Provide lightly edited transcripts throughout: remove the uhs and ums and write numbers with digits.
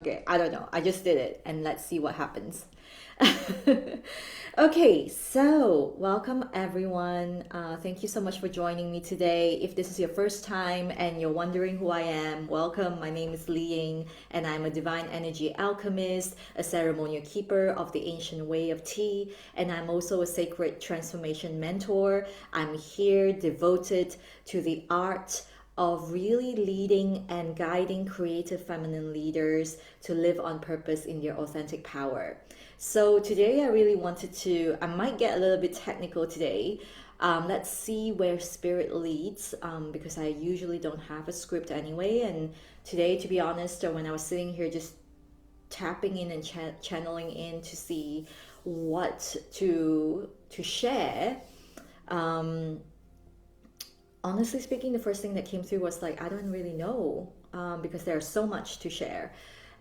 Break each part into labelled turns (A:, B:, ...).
A: Okay, I don't know. I just did it and let's see what happens. Okay, so welcome everyone. Thank you so much for joining me today. If this is your first time and you're wondering who I am, welcome. My name is Liying and I'm a divine energy alchemist, a ceremonial keeper of the ancient way of tea, and I'm also a sacred transformation mentor. I'm here devoted to the art of really leading and guiding creative feminine leaders to live on purpose in their authentic power. So today I really wanted to, I might get a little bit technical today. Let's see where spirit leads, because I usually don't have a script anyway. And today, to be honest, when I was sitting here just tapping in and channeling in to see what to share, um, honestly speaking, the first thing that came through was like, I don't really know, because there's so much to share.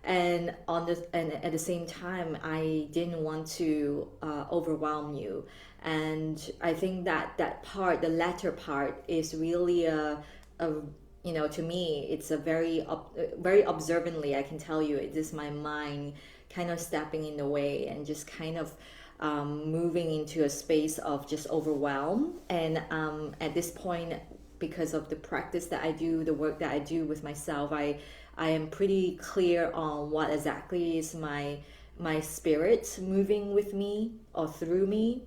A: And at the same time, I didn't want to overwhelm you. And I think that that part, the latter part, is really a to me, it's a very observantly, I can tell you, it is my mind kind of stepping in the way and just kind of moving into a space of just overwhelm. And at this point, because of the practice that I do, the work that I do with myself, I am pretty clear on what exactly is my spirit moving with me or through me,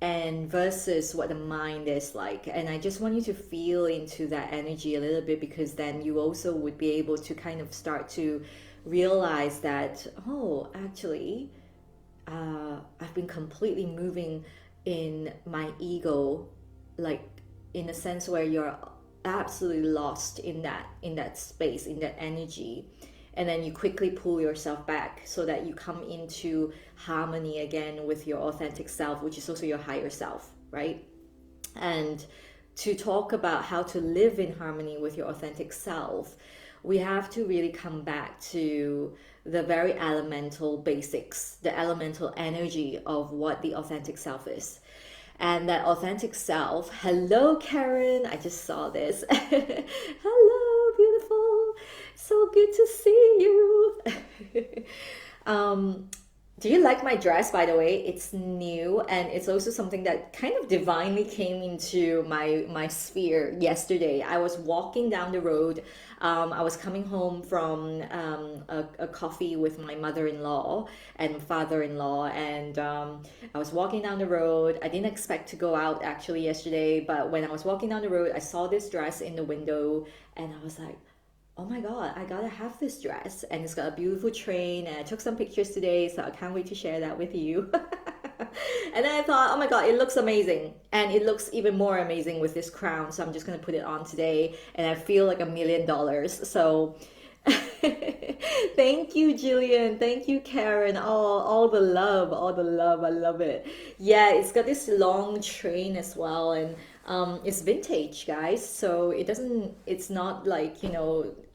A: and versus what the mind is like. And I just want you to feel into that energy a little bit, because then you also would be able to kind of start to realize that, oh, actually, I've been completely moving in my ego, like in a sense where you're absolutely lost in that space, in that energy, and then you quickly pull yourself back so that you come into harmony again with your authentic self, which is also your higher self, right? And to talk about how to live in harmony with your authentic self, we have to really come back to the very elemental basics, the elemental energy of what the authentic self is. And that authentic self, hello Karen, I just saw this. Hello, beautiful. So good to see you. um, do you like my dress, by the way? It's new and it's also something that kind of divinely came into my sphere yesterday. I was walking down the road. I was coming home from a coffee with my mother-in-law and father-in-law, and I was walking down the road. I didn't expect to go out actually yesterday, but when I was walking down the road, I saw this dress in the window, and I was like, oh my god, I gotta have this dress, and it's got a beautiful train, and I took some pictures today, so I can't wait to share that with you. And then I thought, oh my god, it looks amazing, and it looks even more amazing with this crown, so I'm just gonna put it on today, and I feel like $1 million. So thank you, Jillian. Thank you, Karen. All the love, all the love. I love it. Yeah, it's got this long train as well, and it's vintage, guys. So it's not like,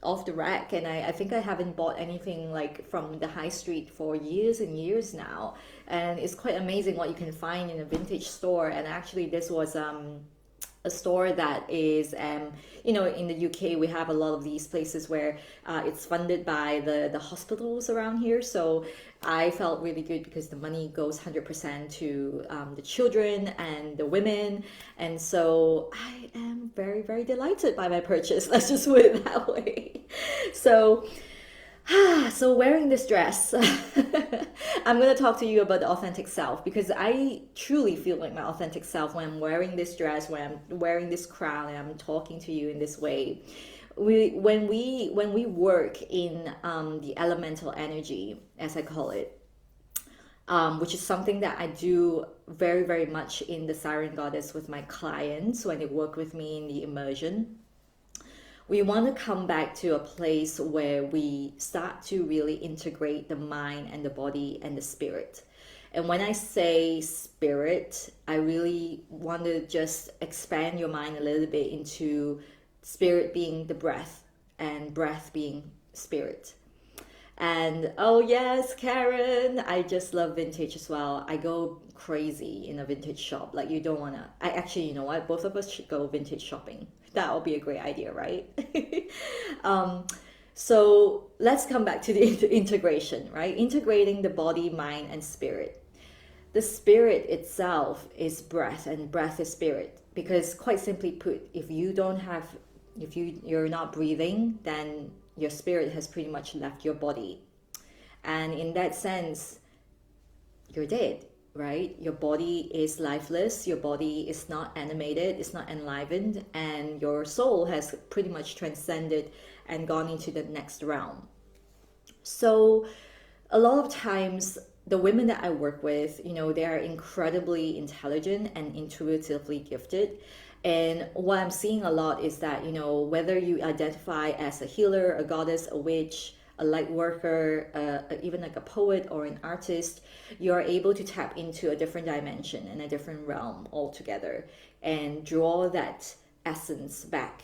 A: off the rack. And I think I haven't bought anything like from the high street for years and years now. And it's quite amazing what you can find in a vintage store. And actually, this was a store that is, in the UK, we have a lot of these places where it's funded by the hospitals around here. So I felt really good because the money goes 100% to the children and the women. And so I am very, very delighted by my purchase. Let's just put it that way. So, so wearing this dress, I'm going to talk to you about the authentic self, because I truly feel like my authentic self when I'm wearing this dress, when I'm wearing this crown, and I'm talking to you in this way. When we work in the elemental energy, as I call it, which is something that I do very, very much in the Siren Goddess with my clients when they work with me in the immersion. We want to come back to a place where we start to really integrate the mind and the body and the spirit. And when I say spirit, I really want to just expand your mind a little bit into spirit being the breath and breath being spirit. And oh yes, Karen, I just love vintage as well. I go crazy in a vintage shop. Like, you don't wanna. I actually, you know what? Both of us should go vintage shopping. That would be a great idea, right? um, So let's come back to the integration, right? Integrating the body, mind, and spirit. The spirit itself is breath, and breath is spirit. Because quite simply put, if you're not breathing, then your spirit has pretty much left your body. And in that sense, you're dead, right? Your body is lifeless, your body is not animated, it's not enlivened, and your soul has pretty much transcended and gone into the next realm. So, a lot of times, the women that I work with, they are incredibly intelligent and intuitively gifted. And what I'm seeing a lot is that, whether you identify as a healer, a goddess, a witch, a light worker, even like a poet or an artist, you're able to tap into a different dimension and a different realm altogether and draw that essence back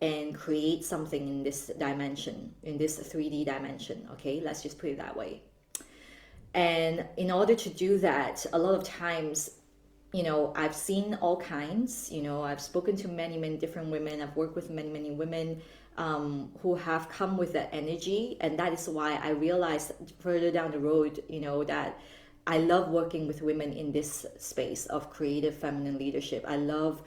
A: and create something in this dimension, in this 3D dimension. Okay, let's just put it that way. And in order to do that, a lot of times, I've seen all kinds. I've spoken to many, many different women. I've worked with many, many women who have come with that energy. And that is why I realized further down the road, that I love working with women in this space of creative feminine leadership. I love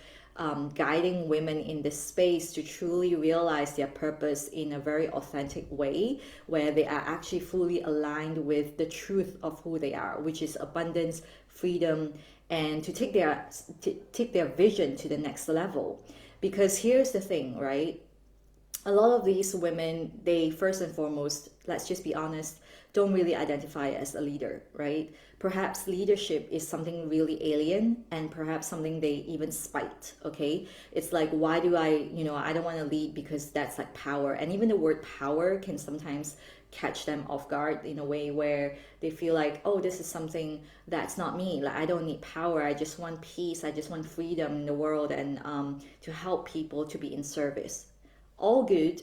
A: guiding women in this space to truly realize their purpose in a very authentic way, where they are actually fully aligned with the truth of who they are, which is abundance, freedom, and to take their vision to the next level. Because here's the thing, right? A lot of these women, they first and foremost, let's just be honest, don't really identify as a leader, right? Perhaps leadership is something really alien and perhaps something they even spite, okay? It's like, why do I don't want to lead because that's like power. And even the word power can sometimes catch them off guard in a way where they feel like, oh, this is something that's not me. Like, I don't need power. I just want peace. I just want freedom in the world and to help people, to be in service. All good.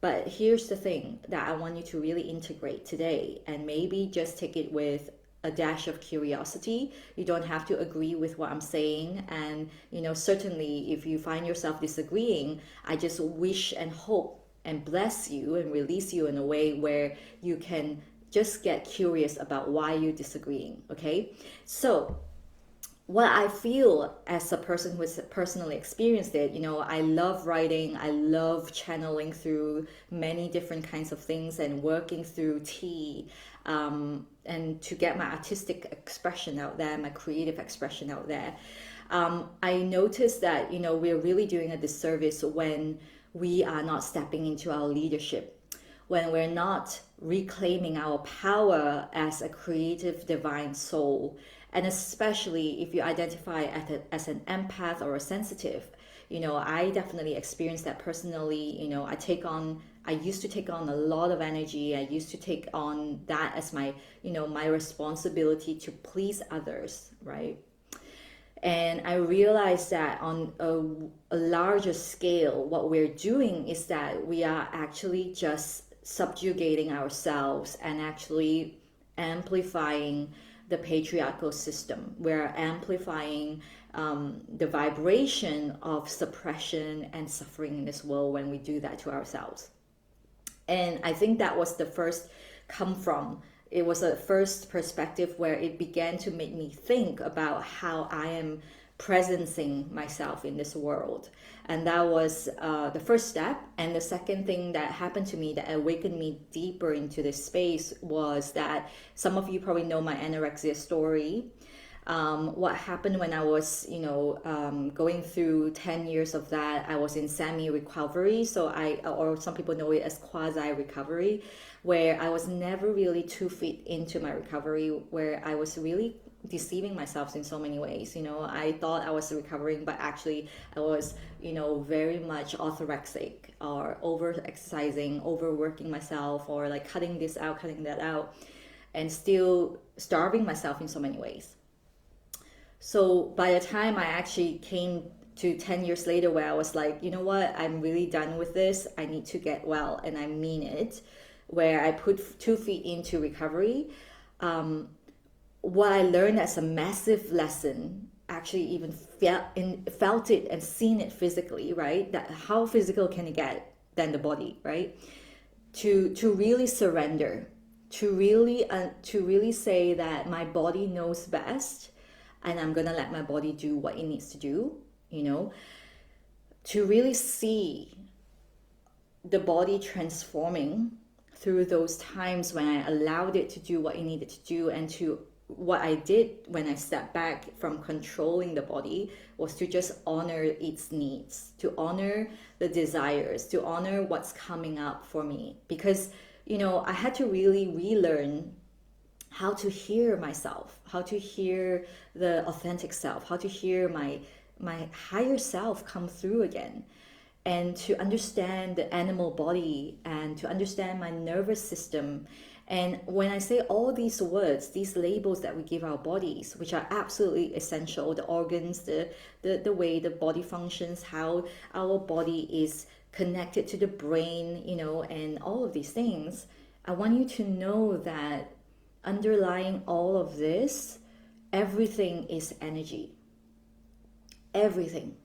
A: But here's the thing that I want you to really integrate today, and maybe just take it with a dash of curiosity. You don't have to agree with what I'm saying. And, certainly if you find yourself disagreeing, I just wish and hope and bless you and release you in a way where you can just get curious about why you're disagreeing. Okay. So, what I feel as a person who has personally experienced it, I love writing, I love channeling through many different kinds of things and working through tea, and to get my artistic expression out there, my creative expression out there. I noticed that, we're really doing a disservice when we are not stepping into our leadership, when we're not reclaiming our power as a creative divine soul. And especially if you identify as an empath or a sensitive, I definitely experienced that personally. I used to take on a lot of energy. I used to take on that as my responsibility to please others, right? And I realized that on a larger scale, what we're doing is that we are actually just subjugating ourselves and actually amplifying the patriarchal system. We're amplifying the vibration of suppression and suffering in this world when we do that to ourselves. And I think that was the first come from. It was a first perspective where it began to make me think about how I am presencing myself in this world. And that was the first step. And the second thing that happened to me that awakened me deeper into this space was that some of you probably know my anorexia story. What happened when I was, going through 10 years of that, I was in semi-recovery. Or some people know it as quasi-recovery, where I was never really 2 feet into my recovery, where I was really deceiving myself in so many ways. I thought I was recovering, but actually I was, very much orthorexic or over exercising, overworking myself, or like cutting this out, cutting that out, and still starving myself in so many ways. So by the time I actually came to 10 years later, where I was like, you know what, I'm really done with this. I need to get well, and I mean it, where I put 2 feet into recovery. What I learned as a massive lesson, actually even felt it and seen it physically, right? That how physical can it get than the body, right? to really surrender, to really say that my body knows best, and I'm gonna let my body do what it needs to do, you know, to really see the body transforming through those times when I allowed it to do what it needed to do, and to what I did when I stepped back from controlling the body was to just honor its needs, to honor the desires, to honor what's coming up for me. Because, I had to really relearn how to hear myself, how to hear the authentic self, how to hear my higher self come through again, and to understand the animal body, and to understand my nervous system. And when I say all these words, these labels that we give our bodies, which are absolutely essential, the organs, the way the body functions, how our body is connected to the brain, and all of these things, I want you to know that underlying all of this, everything is energy. Everything.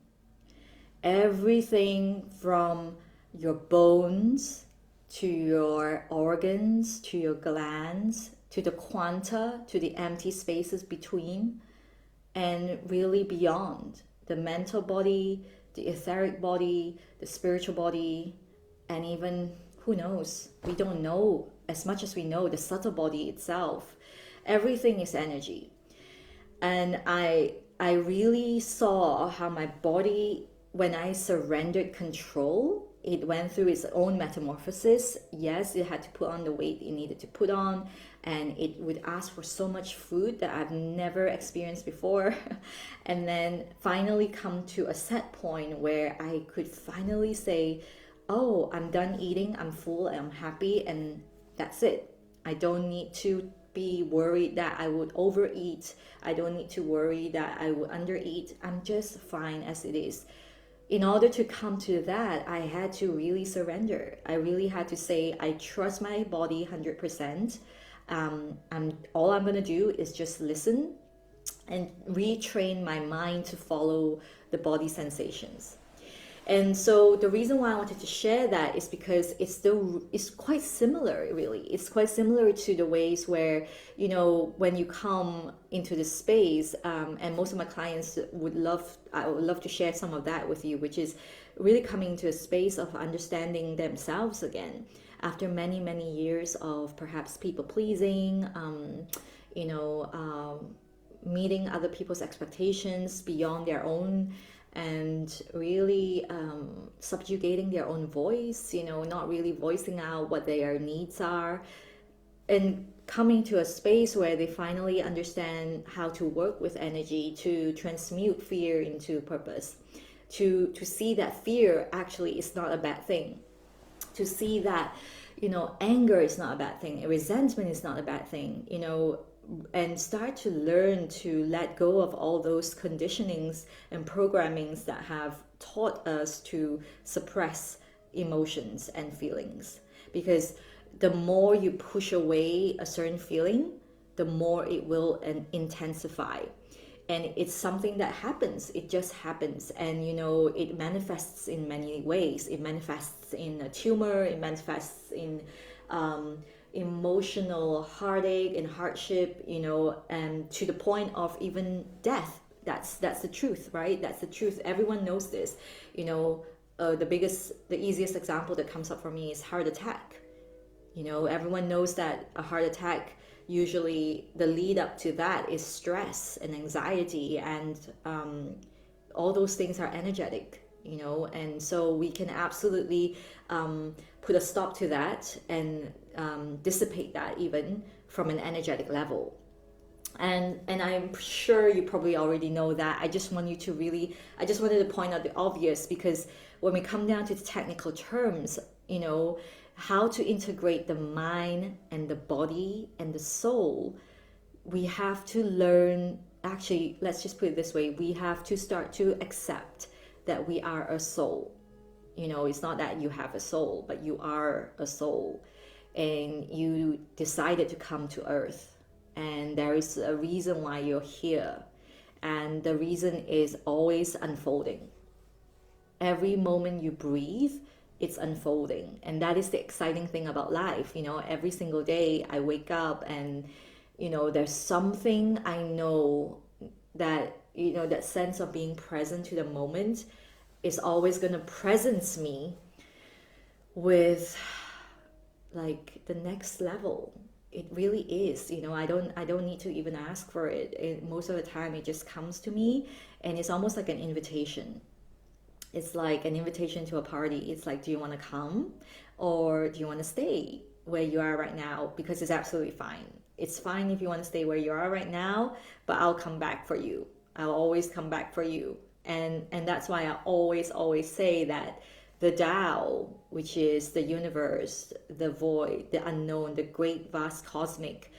A: Everything from your bones to your organs, to your glands, to the quanta, to the empty spaces between, and really beyond. The mental body, the etheric body, the spiritual body, and even, who knows? We don't know as much as we know the subtle body itself. Everything is energy. And I really saw how my body, when I surrendered control, it went through its own metamorphosis. Yes, it had to put on the weight it needed to put on, and it would ask for so much food that I've never experienced before. And then finally come to a set point where I could finally say, oh, I'm done eating, I'm full, I'm happy, and that's it. I don't need to be worried that I would overeat. I don't need to worry that I would undereat. I'm just fine as it is. In order to come to that, I had to really surrender. I really had to say, I trust my body 100%. All I'm gonna do is just listen and retrain my mind to follow the body sensations. And so the reason why I wanted to share that is because it's quite similar, really. It's quite similar to the ways where, when you come into this space, and most of my clients I would love to share some of that with you, which is really coming to a space of understanding themselves again after many, many years of perhaps people pleasing, meeting other people's expectations beyond their own, and really subjugating their own voice, not really voicing out what their needs are, and coming to a space where they finally understand how to work with energy to transmute fear into purpose, to see that fear actually is not a bad thing, to see that anger is not a bad thing, resentment is not a bad thing, and start to learn to let go of all those conditionings and programmings that have taught us to suppress emotions and feelings. Because the more you push away a certain feeling, the more it will intensify. And it's something that happens. It just happens. And, it manifests in many ways. It manifests in a tumor. It manifests in emotional heartache and hardship, and to the point of even death. That's the truth, right? That's the truth. Everyone knows this. The easiest example that comes up for me is heart attack. Everyone knows that a heart attack, usually the lead up to that is stress and anxiety, and all those things are energetic, and so we can absolutely put a stop to that and dissipate that even from an energetic level. And I'm sure you probably already know that. I just wanted to point out the obvious, because when we come down to the technical terms, how to integrate the mind and the body and the soul, we have to learn, actually, let's just put it this way, we have to start to accept that we are a soul. It's not that you have a soul, but you are a soul, and you decided to come to earth, and there is a reason why you're here, and the reason is always unfolding. Every moment you breathe it's unfolding. And that is the exciting thing about life. Every single day I wake up and, there's something I know that, that sense of being present to the moment is always going to presence me with like the next level. It really is. I don't need to even ask for it. Most of the time it just comes to me, and it's almost like an invitation. It's like an invitation to a party. It's like, do you want to come, or do you want to stay where you are right now? Because it's absolutely fine. It's fine if you want to stay where you are right now, but I'll come back for you. I'll always come back for you. And that's why I always say that the Tao, which is the universe, the void, the unknown, the great vast cosmic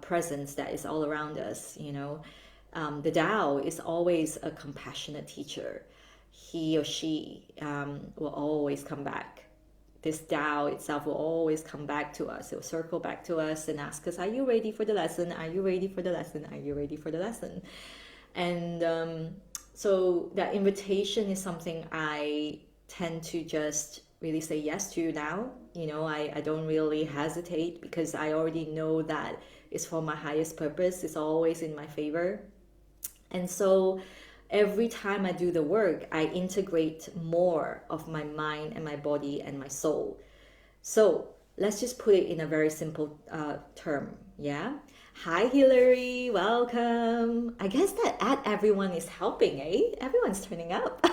A: presence that is all around us, the Tao is always a compassionate teacher. He or she will always come back. This Tao itself will always come back to us. It will circle back to us and ask us, are you ready for the lesson? Are you ready for the lesson? Are you ready for the lesson? And so that invitation is something I tend to just really say yes to now. I don't really hesitate, because I already know that it's for my highest purpose. It's always in my favor. And so every time I do the work, I integrate more of my mind and my body and my soul. So let's just put it in a very simple term. Yeah. Hi, Hillary. Welcome. I guess that at everyone is helping, eh? Everyone's turning up.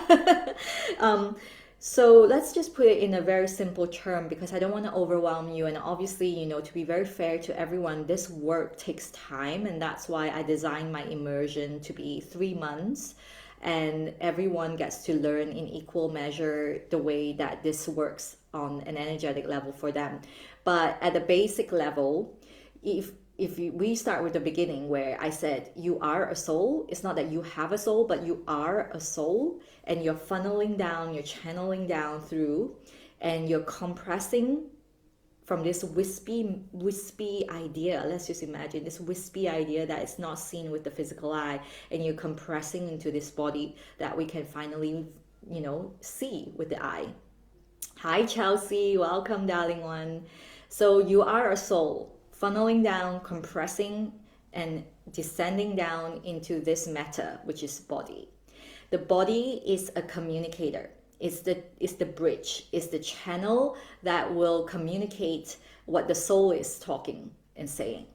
A: So let's just put it in a very simple term, because I don't want to overwhelm you. And obviously, to be very fair to everyone, this work takes time. And that's why I designed my immersion to be 3 months. And everyone gets to learn in equal measure the way that this works on an energetic level for them. But at the basic level, we start with the beginning, where I said you are a soul. It's not that you have a soul, but you are a soul, and you're funneling down, you're channeling down through, and you're compressing from this wispy idea. Let's just imagine this wispy idea that is not seen with the physical eye, and you're compressing into this body that we can finally, see with the eye. Hi, Chelsea. Welcome, darling one. So you are a soul, funneling down, compressing, and descending down into this matter, which is body. The body is a communicator. It's the bridge, it's the channel that will communicate what the soul is talking and saying.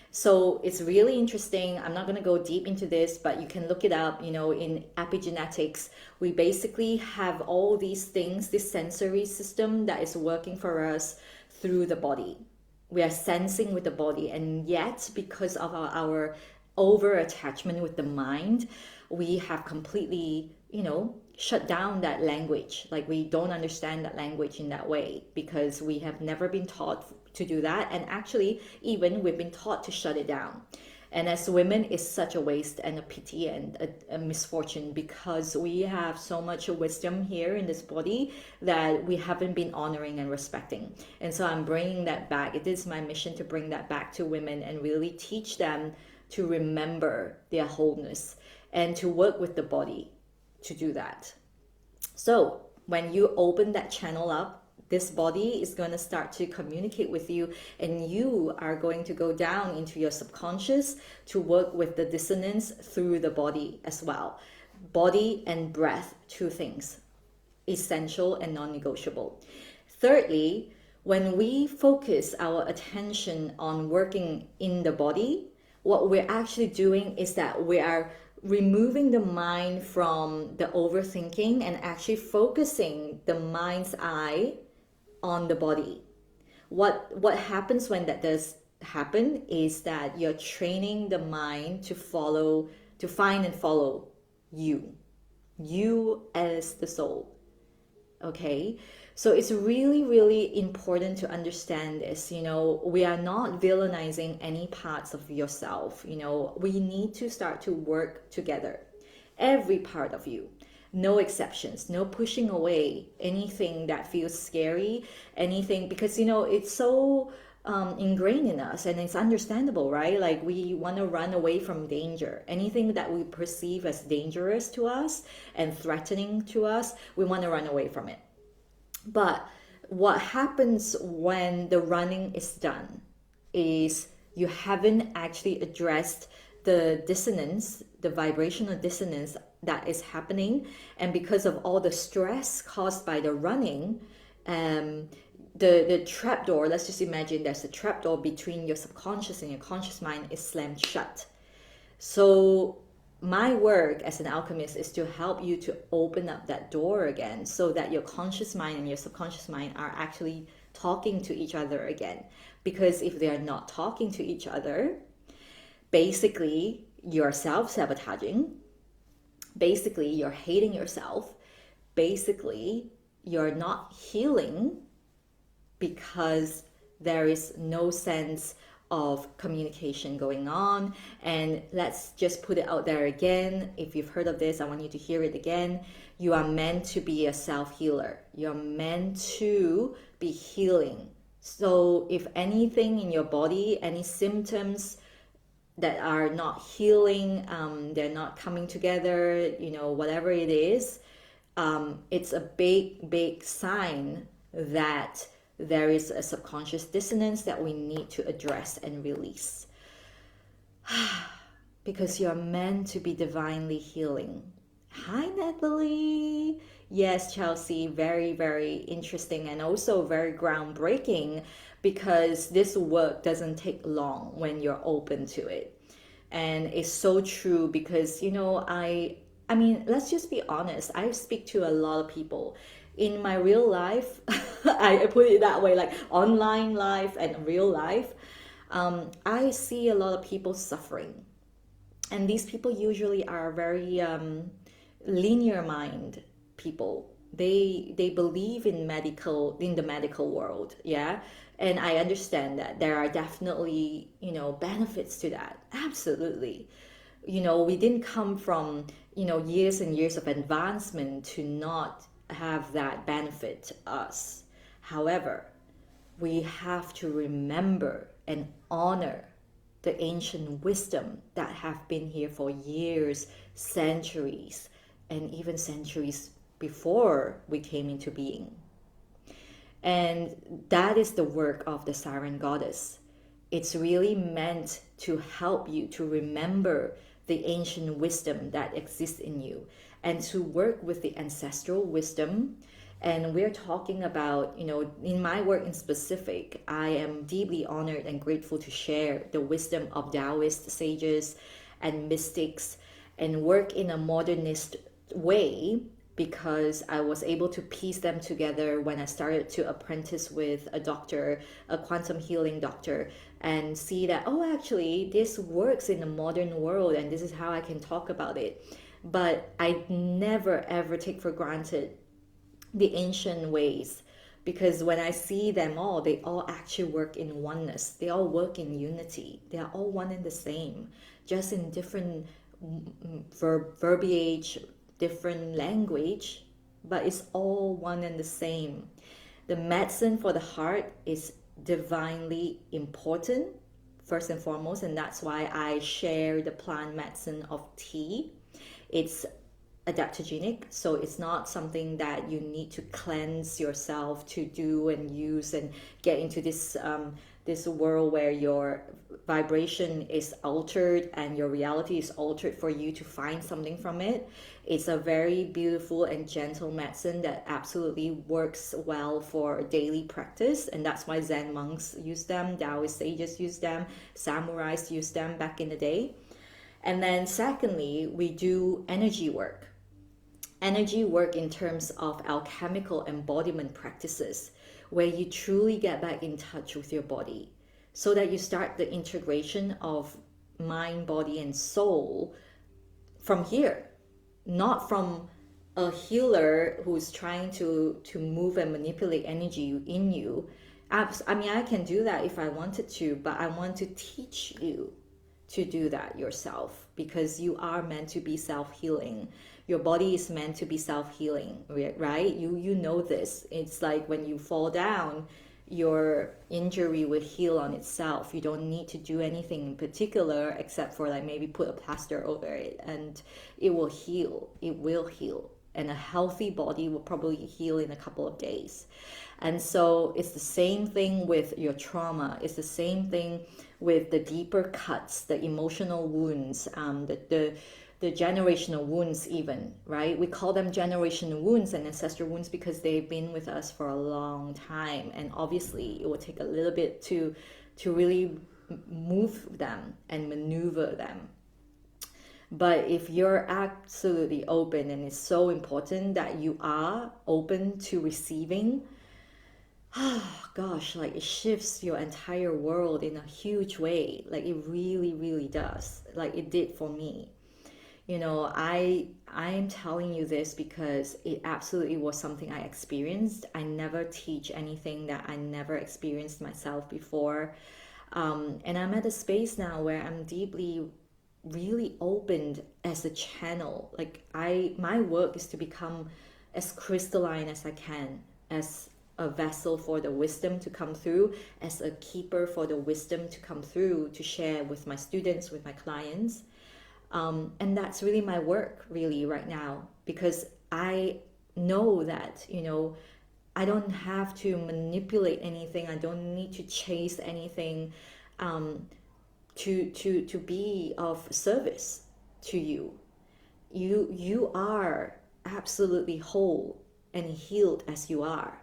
A: So it's really interesting. I'm not going to go deep into this, but you can look it up. In epigenetics, we basically have all these things, this sensory system that is working for us through the body. We are sensing with the body, and yet because of our over attachment with the mind, we have completely, shut down that language. Like, we don't understand that language in that way, because we have never been taught to do that. And actually, even we've been taught to shut it down. And as women, it's such a waste and a pity and a misfortune, because we have so much wisdom here in this body that we haven't been honoring and respecting. And so I'm bringing that back. It is my mission to bring that back to women and really teach them to remember their wholeness and to work with the body to do that. So when you open that channel up, this body is going to start to communicate with you, and you are going to go down into your subconscious to work with the dissonance through the body as well. Body and breath, two things, essential and non-negotiable. Thirdly, when we focus our attention on working in the body, what we're actually doing is that we are removing the mind from the overthinking and actually focusing the mind's eye on the body. What happens when that does happen is that you're training the mind to find and follow you as the soul. Okay, so it's really, really important to understand this. We are not villainizing any parts of yourself. We need to start to work together. Every part of you, no exceptions, no pushing away anything that feels scary, anything, because it's so ingrained in us, and it's understandable, right? Like, we want to run away from danger. Anything that we perceive as dangerous to us and threatening to us, we want to run away from it. But what happens when the running is done is you haven't actually addressed the dissonance, the vibrational dissonance that is happening. And because of all the stress caused by the running, um, the trap door, let's just imagine there's a trap door between your subconscious and your conscious mind is slammed shut. So my work as an alchemist is to help you to open up that door again so that your conscious mind and your subconscious mind are actually talking to each other again. Because if they are not talking to each other, basically you're self-sabotaging, basically you're hating yourself, basically you're not healing because there is no sense of communication going on. And let's just put it out there again. If you've heard of this, I want you to hear it again. You are meant to be a self-healer. You're meant to be healing. So if anything in your body, any symptoms that are not healing, they're not coming together, whatever it is, it's a big sign that there is a subconscious dissonance that we need to address and release. Because you're meant to be divinely healing. Hi, Natalie. Yes, Chelsea, very, very interesting and also very groundbreaking because this work doesn't take long when you're open to it. And it's so true because, I mean, let's just be honest. I speak to a lot of people in my real life. I put it that way, like online life and real life. I see a lot of people suffering, and these people usually are very linear mind people. They believe in the medical world, yeah. And I understand that there are definitely benefits to that, absolutely. We didn't come from years and years of advancement to not have that benefit us. However, we have to remember and honor the ancient wisdom that have been here for years, centuries, and even centuries before we came into being. And that is the work of the Siren Goddess. It's really meant to help you to remember the ancient wisdom that exists in you and to work with the ancestral wisdom. And we're talking about, in my work in specific, I am deeply honored and grateful to share the wisdom of Taoist sages and mystics and work in a modernist way because I was able to piece them together when I started to apprentice with a doctor, a quantum healing doctor, and see that, oh, actually, this works in the modern world and this is how I can talk about it. But I never ever take for granted the ancient ways because when I see them all, they all actually work in oneness. They all work in unity. They are all one and the same, just in different verbiage, different language, but it's all one and the same. The medicine for the heart is divinely important, first and foremost, and that's why I share the plant medicine of tea. It's adaptogenic, so it's not something that you need to cleanse yourself to do and use and get into this world where your vibration is altered and your reality is altered for you to find something from it. It's a very beautiful and gentle medicine that absolutely works well for daily practice, and that's why Zen monks use them, Taoist sages use them, samurais use them back in the day. And then secondly, we do energy work. Energy work in terms of alchemical embodiment practices where you truly get back in touch with your body so that you start the integration of mind, body, and soul from here, not from a healer who's trying to move and manipulate energy in you. I mean, I can do that if I wanted to, but I want to teach you to do that yourself because you are meant to be self-healing. Your body is meant to be self-healing, right? You know this. It's like when you fall down, your injury will heal on itself. You don't need to do anything in particular except for like maybe put a plaster over it and it will heal. It will heal. and a healthy body will probably heal in a couple of days. And so it's the same thing with your trauma. It's the same thing with the deeper cuts, the emotional wounds, the generational wounds even, right? We call them generational wounds and ancestral wounds because they've been with us for a long time. And obviously it will take a little bit to really move them and maneuver them. But if you're absolutely open, and it's so important that you are open to receiving, oh gosh, like it shifts your entire world in a huge way. Like it really, really does. Like it did for me. You know, I'm telling you this because it absolutely was something I experienced. I never teach anything that I never experienced myself before. And I'm at a space now where I'm deeply really opened as a channel. Like my work is to become as crystalline as I can, as a vessel for the wisdom to come through, as a keeper for the wisdom to come through, to share with my students, with my clients. And that's really my work really right now, because I know that, you know, I don't have to manipulate anything. I don't need to chase anything to be of service to you. You are absolutely whole and healed as you are.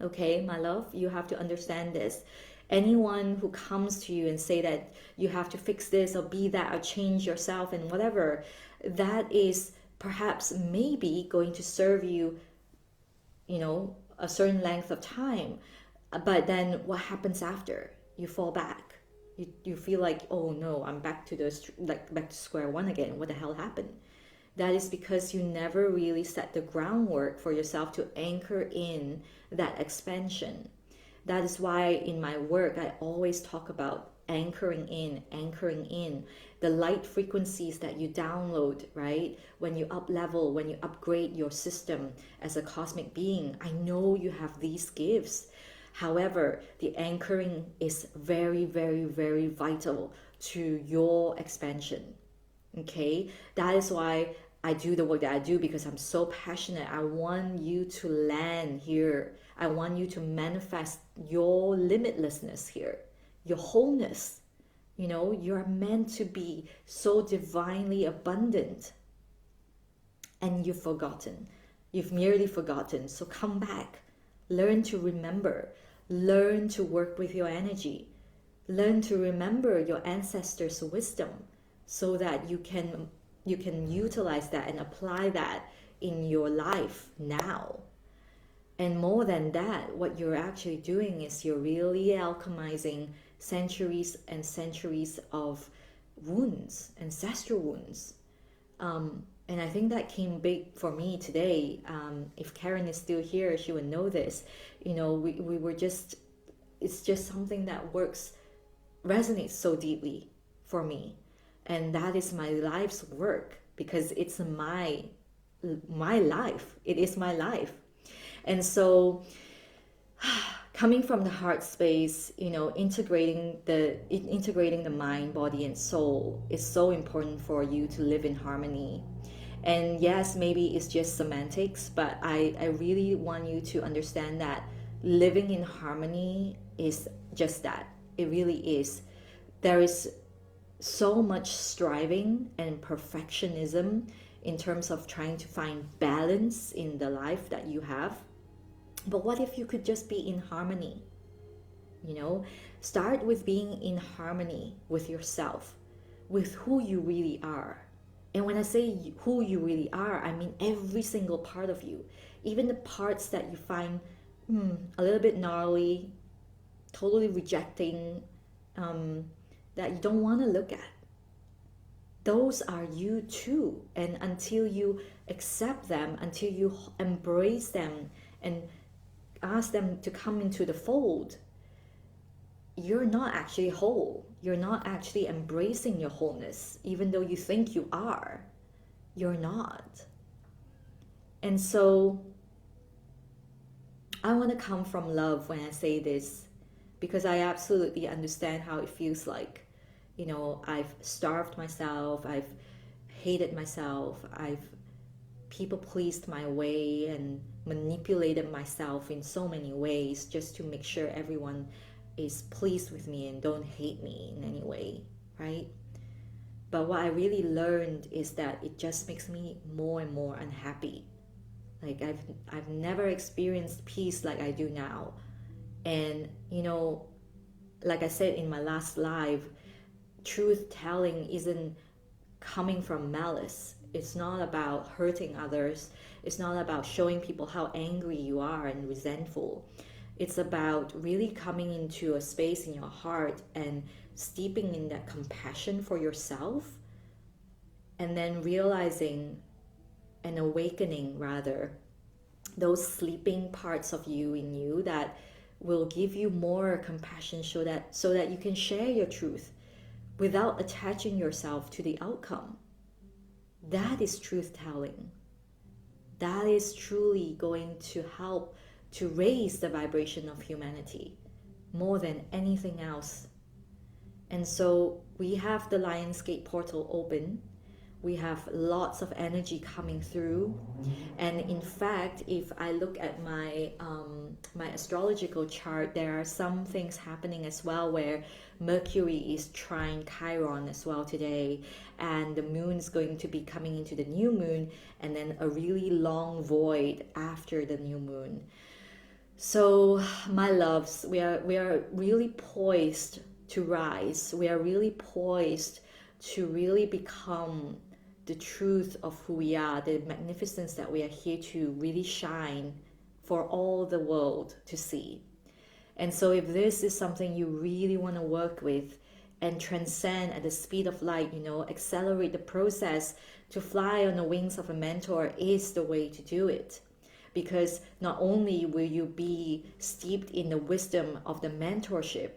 A: Okay, my love, you have to understand this. Anyone who comes to you and say that you have to fix this or be that or change yourself and whatever, that is perhaps maybe going to serve you, you know, a certain length of time. But then what happens after? You fall back. You feel like, oh no, I'm back to back to square one again. What the hell happened? That is because you never really set the groundwork for yourself to anchor in that expansion. That is why in my work, I always talk about anchoring in the light frequencies that you download, right? When you up level, when you upgrade your system as a cosmic being. I know you have these gifts. However, the anchoring is very, very, very vital to your expansion. Okay, that is why I do the work that I do, because I'm so passionate. I want you to land here. I want you to manifest your limitlessness here, your wholeness. You know, you're meant to be so divinely abundant, and you've forgotten. You've merely forgotten. So come back. Learn to remember. Learn to work with your energy. Learn to remember your ancestors' wisdom, so that you can utilize that and apply that in your life now. And more than that, what you're actually doing is you're really alchemizing centuries and centuries of wounds, ancestral wounds. And I think that came big for me today. If Karen is still here, she would know this. You know, we were just, it's just something that resonates so deeply for me. And that is my life's work, because it's my life. It is my life. And so coming from the heart space, you know, integrating the mind, body, and soul is so important for you to live in harmony. And yes, maybe it's just semantics, but I really want you to understand that living in harmony is just that. It really is. There is so much striving and perfectionism in terms of trying to find balance in the life that you have. But what if you could just be in harmony? You know, start with being in harmony with yourself, with who you really are. And when I say who you really are, I mean every single part of you, even the parts that you find a little bit gnarly, totally rejecting, that you don't want to look at. Those are you too. And until you accept them, until you embrace them and ask them to come into the fold, you're not actually whole. You're not actually embracing your wholeness, even though you think you are. You're not. And so I want to come from love when I say this, because I absolutely understand how it feels like. You know, I've starved myself, I've hated myself, I've people pleased my way and manipulated myself in so many ways just to make sure everyone is pleased with me and don't hate me in any way, right? But what I really learned is that it just makes me more and more unhappy. Like I've never experienced peace like I do now. And like I said in my last live, truth telling isn't coming from malice. It's not about hurting others. It's not about showing people how angry you are and resentful. It's about really coming into a space in your heart and steeping in that compassion for yourself, and then realizing and awakening, rather, those sleeping parts of you in you that will give you more compassion, so that you can share your truth without attaching yourself to the outcome. That is truth telling. That is truly going to help to raise the vibration of humanity more than anything else. And so we have the Lionsgate portal open. We have lots of energy coming through. And in fact, if I look at my astrological chart, there are some things happening as well, where Mercury is trine Chiron as well today, and the moon is going to be coming into the new moon, and then a really long void after the new moon. So my loves, we are really poised to rise. We are really poised to really become the truth of who we are, the magnificence that we are here to really shine for all the world to see. And so if this is something you really want to work with and transcend at the speed of light, accelerate the process to fly on the wings of a mentor is the way to do it. Because not only will you be steeped in the wisdom of the mentorship,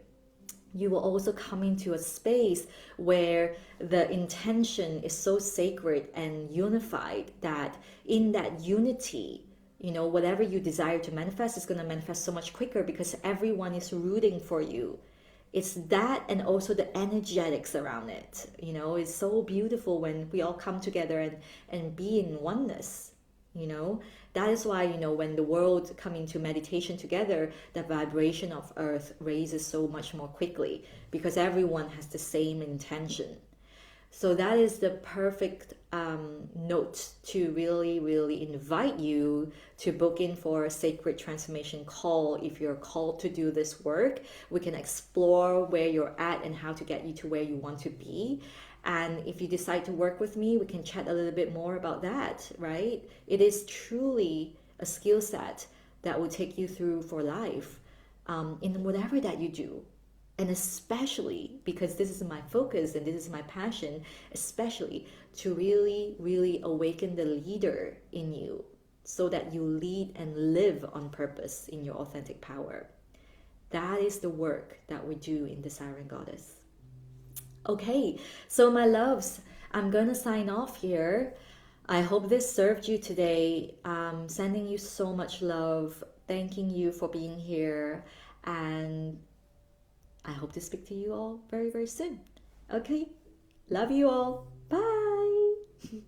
A: you will also come into a space where the intention is so sacred and unified that in that unity, whatever you desire to manifest is going to manifest so much quicker, because everyone is rooting for you. It's that, and also the energetics around it. It's so beautiful when we all come together and be in oneness. That is why, when the world come into meditation together, the vibration of earth raises so much more quickly, because everyone has the same intention. So that is the perfect note to really, really invite you to book in for a sacred transformation call. If you're called to do this work, we can explore where you're at and how to get you to where you want to be. And if you decide to work with me, we can chat a little bit more about that, right? It is truly a skill set that will take you through for life, in whatever that you do. And especially because this is my focus and this is my passion, especially to really, really awaken the leader in you, so that you lead and live on purpose in your authentic power. That is the work that we do in the Siren Goddess. Okay, so my loves, I'm gonna sign off here. I hope this served you today. Sending you so much love, thanking you for being here, and I hope to speak to you all very, very soon. Okay, love you all. Bye.